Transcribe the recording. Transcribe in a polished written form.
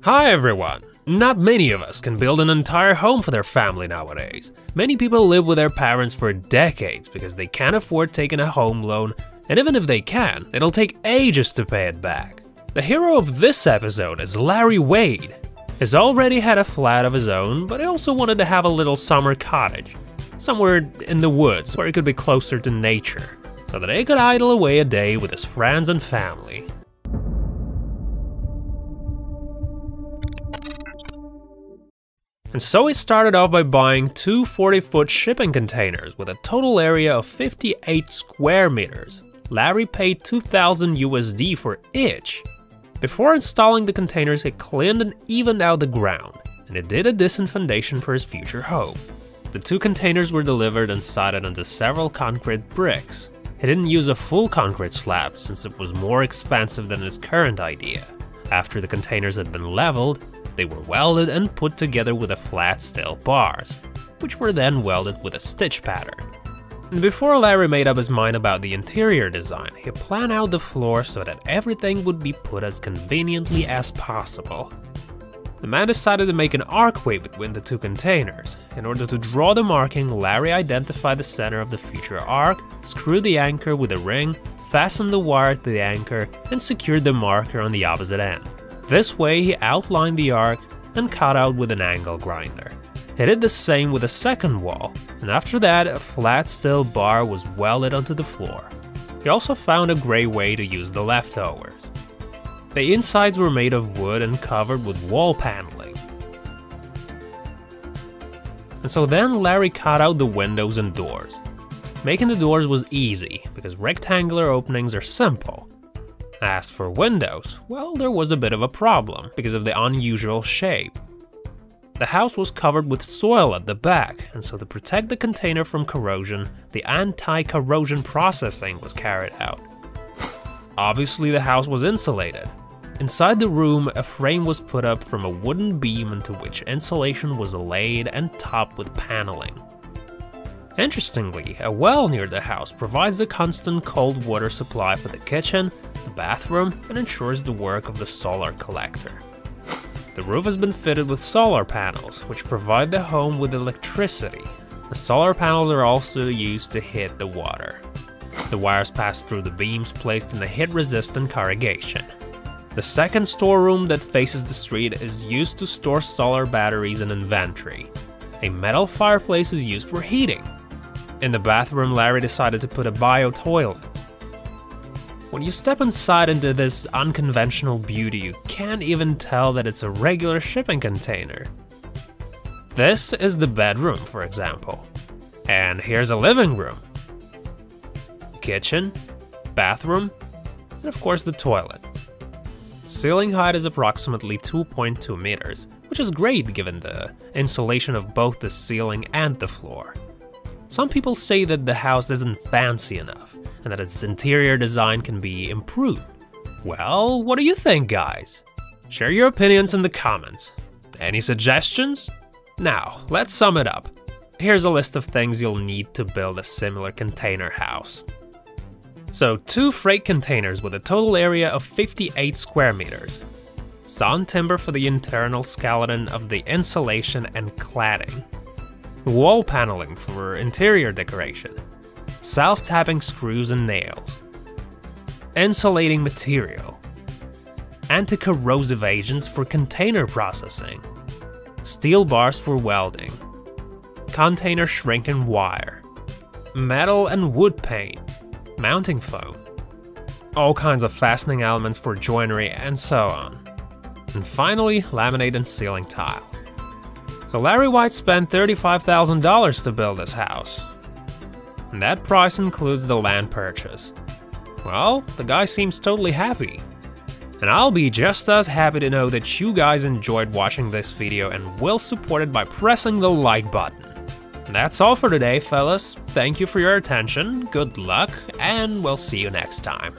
Hi everyone! Not many of us can build an entire home for their family nowadays. Many people live with their parents for decades because they can't afford taking a home loan, and even if they can, it'll take ages to pay it back. The hero of this episode is Larry Wade. He's already had a flat of his own, but he also wanted to have a little summer cottage, somewhere in the woods where he could be closer to nature, so that he could idle away a day with his friends and family. And so he started off by buying two 40-foot shipping containers with a total area of 58 square meters. Larry paid $2,000 USD for each. Before installing the containers, he cleaned and evened out the ground, and he did a decent foundation for his future home. The two containers were delivered and sided onto several concrete bricks. He didn't use a full concrete slab since it was more expensive than his current idea. After the containers had been leveled, they were welded and put together with flat steel bars, which were then welded with a stitch pattern. And before Larry made up his mind about the interior design, he planned out the floor so that everything would be put as conveniently as possible. The man decided to make an archway between the two containers. In order to draw the marking, Larry identified the center of the future arc, screwed the anchor with a ring, fastened the wire to the anchor, and secured the marker on the opposite end. This way, he outlined the arc and cut out with an angle grinder. He did the same with the second wall, and after that, a flat steel bar was welded onto the floor. He also found a great way to use the leftovers. The insides were made of wood and covered with wall paneling. And so then Larry cut out the windows and doors. Making the doors was easy, because rectangular openings are simple. As for windows, well, there was a bit of a problem because of the unusual shape. The house was covered with soil at the back, and so to protect the container from corrosion, the anti-corrosion processing was carried out. Obviously, the house was insulated. Inside the room, a frame was put up from a wooden beam into which insulation was laid and topped with paneling. Interestingly, a well near the house provides a constant cold water supply for the kitchen, the bathroom, and ensures the work of the solar collector. The roof has been fitted with solar panels, which provide the home with electricity. The solar panels are also used to heat the water. The wires pass through the beams placed in a heat-resistant corrugation. The second storeroom that faces the street is used to store solar batteries and inventory. A metal fireplace is used for heating. In the bathroom, Larry decided to put a bio-toilet. When you step inside into this unconventional beauty, you can't even tell that it's a regular shipping container. This is the bedroom, for example. And here's a living room, kitchen, bathroom, and of course the toilet. Ceiling height is approximately 2.2 meters, which is great given the insulation of both the ceiling and the floor. Some people say that the house isn't fancy enough, and that its interior design can be improved. Well, what do you think, guys? Share your opinions in the comments. Any suggestions? Now, let's sum it up. Here's a list of things you'll need to build a similar container house. So, two freight containers with a total area of 58 square meters. Sawn timber for the internal skeleton of the insulation and cladding. Wall paneling for interior decoration. Self-tapping screws and nails. Insulating material. Anti-corrosive agents for container processing. Steel bars for welding. Container shrinking wire. Metal and wood paint. Mounting foam. All kinds of fastening elements for joinery and so on. And finally, laminate and ceiling tiles. So Larry Wade spent $35,000 to build this house. And that price includes the land purchase. Well, the guy seems totally happy. And I'll be just as happy to know that you guys enjoyed watching this video and will support it by pressing the like button. And that's all for today, fellas. Thank you for your attention, good luck, and we'll see you next time.